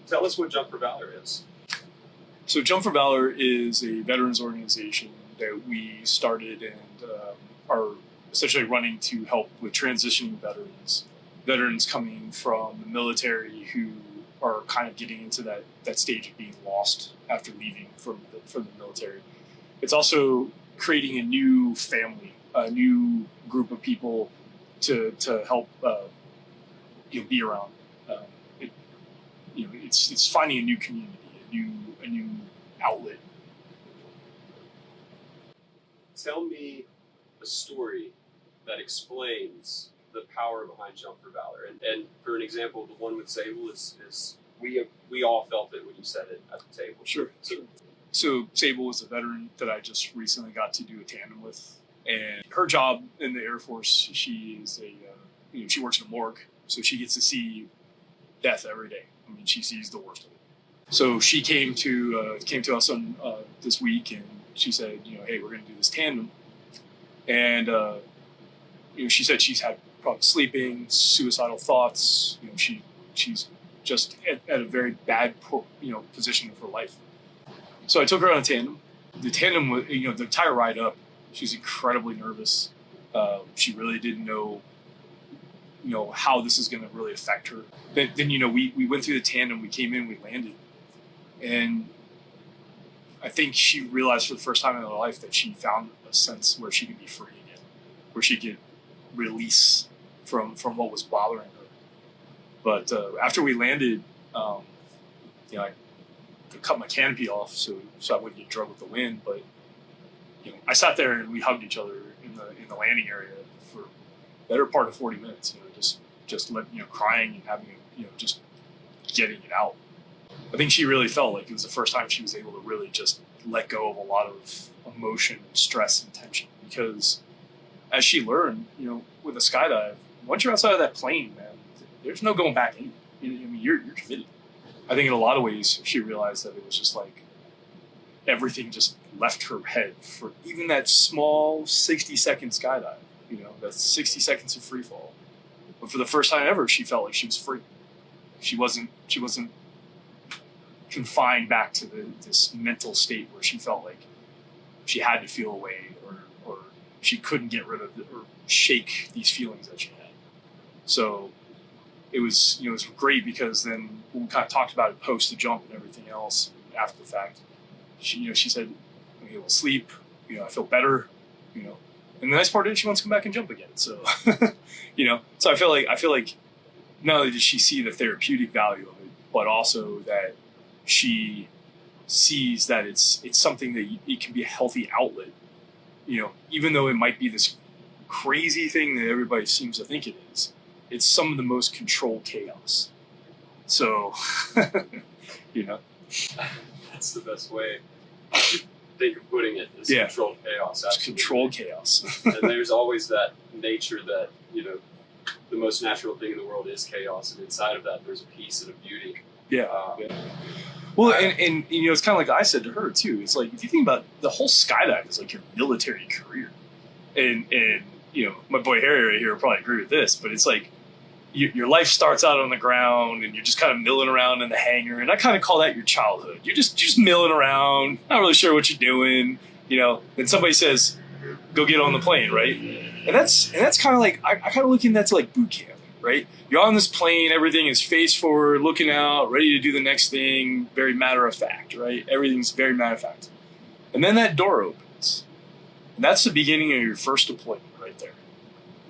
Tell us what Jump for Valor is. So Jump for Valor is a veterans organization that we started and are essentially running to help with transitioning veterans coming from the military who are kind of getting into that stage of being lost after leaving from the military. It's also creating a new family, a new group of people to help be around. It's finding a new community, a new outlet. Tell me a story that explains the power behind Jump for Valor. And for an example, the one with Sable is we all felt it when you said it at the table. Sure. So Sable was a veteran that I just recently got to do a tandem with, and her job in the Air Force, she is she works in a morgue, so she gets to see death every day. I mean, she sees the worst of it. So she came to us on this week, and she said, hey, we're going to do this tandem, and she said she's had problems sleeping, suicidal thoughts. She's just at a very bad position of her life. So I took her on a tandem. The tandem was, the entire ride up, she was incredibly nervous. She really didn't know how this is going to really affect her. Then we went through the tandem, we came in, we landed. And I think she realized for the first time in her life that she found a sense where she could be free again, where she could release from what was bothering her. But after we landed, I cut my canopy off so I wouldn't get drugged with the wind. But I sat there and we hugged each other in the landing area for the better part of 40 minutes. Just crying and having just getting it out. I think she really felt like it was the first time she was able to really just let go of a lot of emotion and stress and tension. Because as she learned, with a skydive, once you're outside of that plane, man, there's no going back in. You're committed. I think in a lot of ways she realized that it was just like everything just left her head for even that small 60-second skydive. That's 60 seconds of free fall. But for the first time ever, she felt like she was free. She wasn't confined back to this mental state where she felt like she had to feel away or she couldn't get rid of it or shake these feelings that she had. So it was great because then when we kind of talked about it post the jump and everything else after the fact, she said, I'm able to sleep, I feel better, and the nice part is she wants to come back and jump again. So, so I feel like not only did she see the therapeutic value of it, but also that she sees that it's something that it can be a healthy outlet, even though it might be this crazy thing that everybody seems to think it is. It's some of the most controlled chaos. So, That's the best way to think of putting it. Is controlled chaos. It's controlled chaos. And there's always that nature that, the most natural thing in the world is chaos. And inside of that, there's a peace and a beauty. Yeah. Well, and it's kind of like I said to her too. It's like, if you think about the whole skydive is like your military career. And my boy Harry right here will probably agree with this, but it's like, your life starts out on the ground and you're just kind of milling around in the hangar. And I kind of call that your childhood. You're just milling around, not really sure what you're doing, then somebody says, go get on the plane, right? And that's kind of like, I kind of look at that to like boot camp, right? You're on this plane, everything is face forward, looking out, ready to do the next thing, very matter of fact, right? Everything's very matter of fact. And then that door opens. And that's the beginning of your first deployment right there.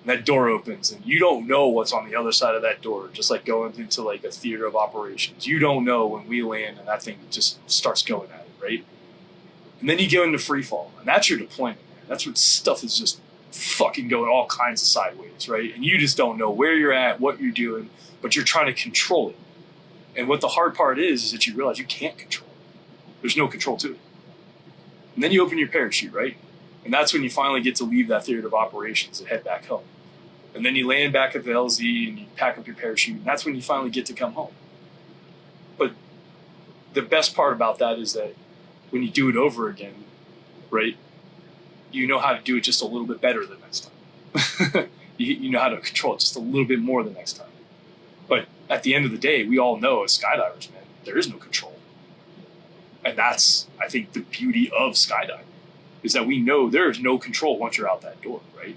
That door opens and you don't know what's on the other side of that door, just like going into like a theater of operations. You don't know when we land and that thing just starts going at it, right? And then you go into free fall, and that's your deployment, man. That's when stuff is just fucking going all kinds of sideways, right? And you just don't know where you're at, what you're doing, but you're trying to control it. And what the hard part is that you realize you can't control it. There's no control to it. And then you open your parachute, right? And that's when you finally get to leave that theater of operations and head back home. And then you land back at the LZ and you pack up your parachute, and that's when you finally get to come home. But the best part about that is that when you do it over again, right, you know how to do it just a little bit better the next time. you know how to control it just a little bit more the next time. But at the end of the day, we all know as skydivers, man, there is no control. And that's, I think, the beauty of skydiving, is that we know there is no control once you're out that door, right?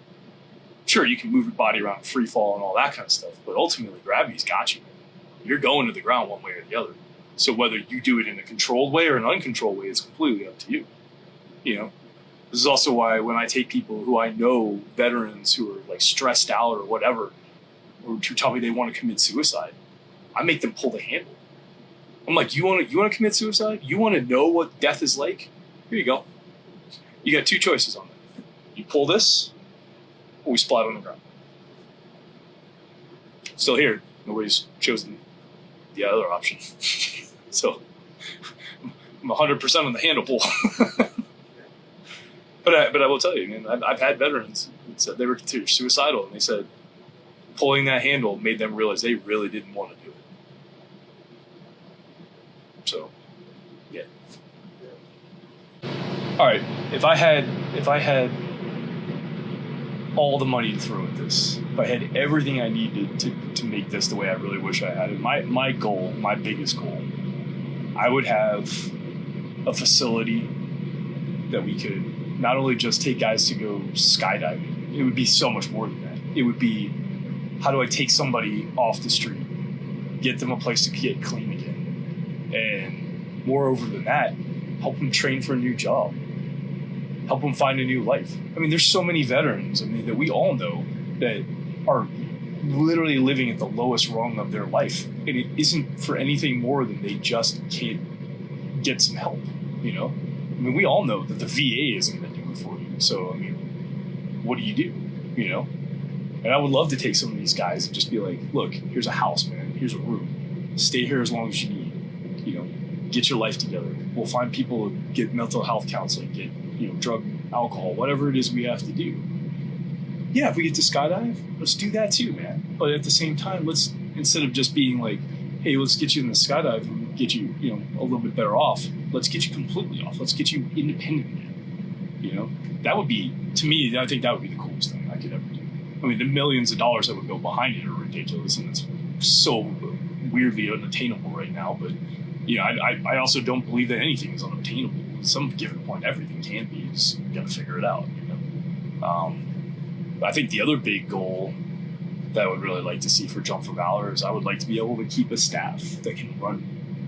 Sure, you can move your body around free fall and all that kind of stuff, but ultimately gravity's got you. You're going to the ground one way or the other. So whether you do it in a controlled way or an uncontrolled way is completely up to you. You know, this is also why when I take people who I know, veterans who are like stressed out or whatever, or who tell me they want to commit suicide, I make them pull the handle. I'm like, you want to commit suicide? You want to know what death is like? Here you go. You got two choices on that. You pull this, or we splat on the ground. Still here. Nobody's chosen the other option. So I'm 100% on the handle pull. But I will tell you, man, I've had veterans that said they were considered suicidal, and they said pulling that handle made them realize they really didn't want to do it. So, yeah. All right, if I had all the money to throw at this, if I had everything I needed to make this the way I really wish I had it, my goal, my biggest goal, I would have a facility that we could not only just take guys to go skydiving, it would be so much more than that. It would be, how do I take somebody off the street, get them a place to get clean again, and moreover than that, help them train for a new job, help them find a new life. I mean, there's so many veterans, that we all know that are literally living at the lowest rung of their life, and it isn't for anything more than they just can't get some help, we all know that the VA isn't going to do it for you. So, what do? And I would love to take some of these guys and just be like, look, here's a house, man. Here's a room. Stay here as long as you need. Get your life together. We'll find people to get mental health counseling, get, drug, alcohol, whatever it is we have to do. Yeah, if we get to skydive, let's do that too, man. But at the same time, let's, instead of just being like, hey, let's get you in the skydive and get you, a little bit better off, let's get you completely off. Let's get you independent, man. That would be, to me, I think that would be the coolest thing I could ever do. The millions of dollars that would go behind it are ridiculous, and it's so weirdly unattainable right now. But, I also don't believe that anything is unobtainable. At some given point, everything can be. You just got to figure it out, I think the other big goal that I would really like to see for Jump For Valor is I would like to be able to keep a staff that can run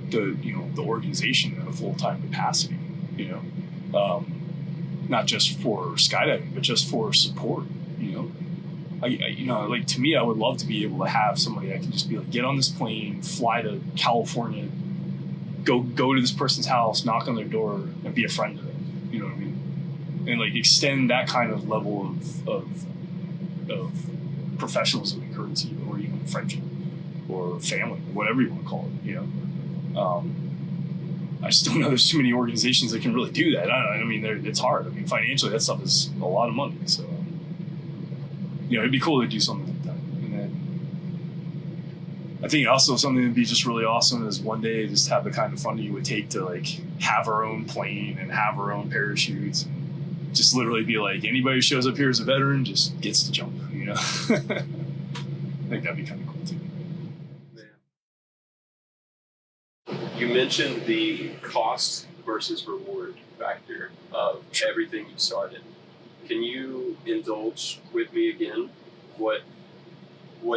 the organization at a full-time capacity, not just for skydiving, but just for support, to me, I would love to be able to have somebody that can just be like, get on this plane, fly to California, go to this person's house, knock on their door, and be a friend to them. You know what I mean? And like extend that kind of level of professionalism and courtesy, or even friendship, or family, whatever you want to call it. I just don't know there's too many organizations that can really do that. It's hard. Financially, that stuff is a lot of money. So, it'd be cool to do something like that. And then I think also something that'd be just really awesome is one day just have the kind of funding you would take to like have our own plane and have our own parachutes. And just literally be like, anybody who shows up here as a veteran just gets to jump, I think that'd be kind of cool too. You mentioned the cost versus reward factor of everything you started. Can you indulge with me again what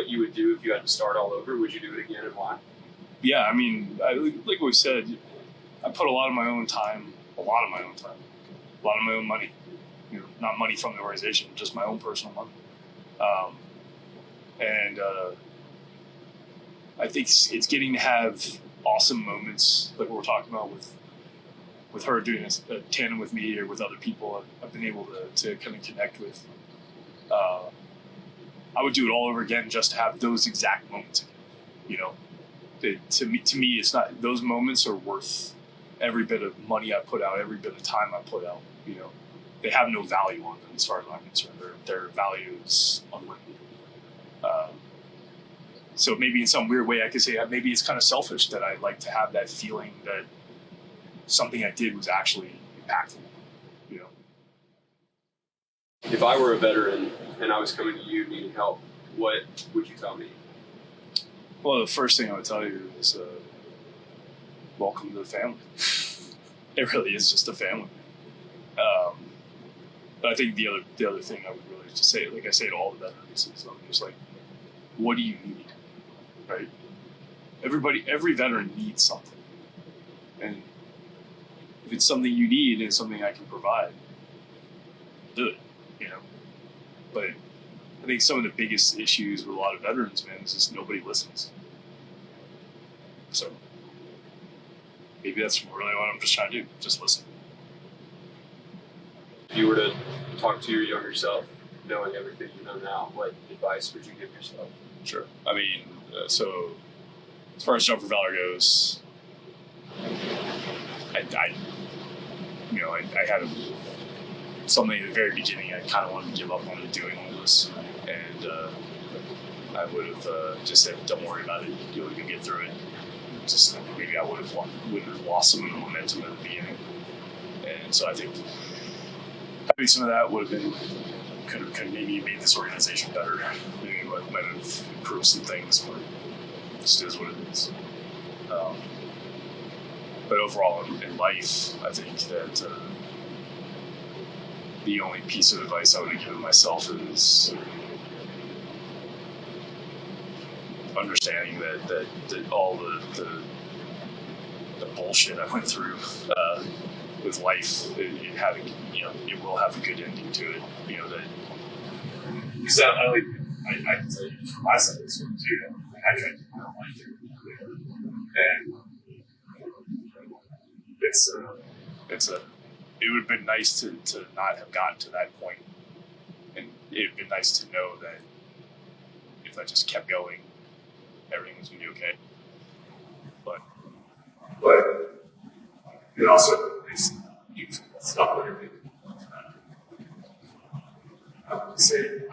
you would do if you had to start all over? Would you do it again, and why? Yeah, like we said, I put a lot of my own time, a lot of my own money, not money from the organization, just my own personal money. I think it's getting to have awesome moments like what we're talking about with her doing a tandem with me or with other people I've been able to kind of connect with. I would do it all over again just to have those exact moments again. To me, it's not, those moments are worth every bit of money I put out, every bit of time I put out. They have no value on them as far as I'm concerned. Their value is unlimited. So maybe in some weird way I could say that maybe it's kind of selfish that I like to have that feeling that something I did was actually impactful. If I were a veteran and I was coming to you needing help, what would you tell me? Well, the first thing I would tell you is welcome to the family. It really is just a family. But I think the other thing I would really just say, like I say to all the veterans, is I'm just like, what do you need, right? Every veteran needs something, and if it's something you need and something I can provide, do it, you know. But I think some of the biggest issues with a lot of veterans, man, is just nobody listens. So maybe that's really what I'm just trying to do, just listen. If you were to talk to your younger self, knowing everything you know now, what advice would you give yourself? Sure. I mean, so as far as Jump For Valor goes, I had something at the very beginning. I kind of wanted to give up on doing all this, and I would have just said, "Don't worry about it. You'll get through it." Just maybe I would have lost some of the momentum at the beginning, and so I think maybe some of that would have been could have maybe made this organization better. Maybe might have improved some things, but it just is what it is. But overall, in life, I think that the only piece of advice I would have given myself is understanding that all the bullshit I went through with life, it will have a good ending to it. You know that because I can tell you from my side of this one too. I tried to do my own life too, and it would have been nice to not have gotten to that point, and it would have been nice to know that if I just kept going, everything was going to be okay. But it also it's stuff that I would say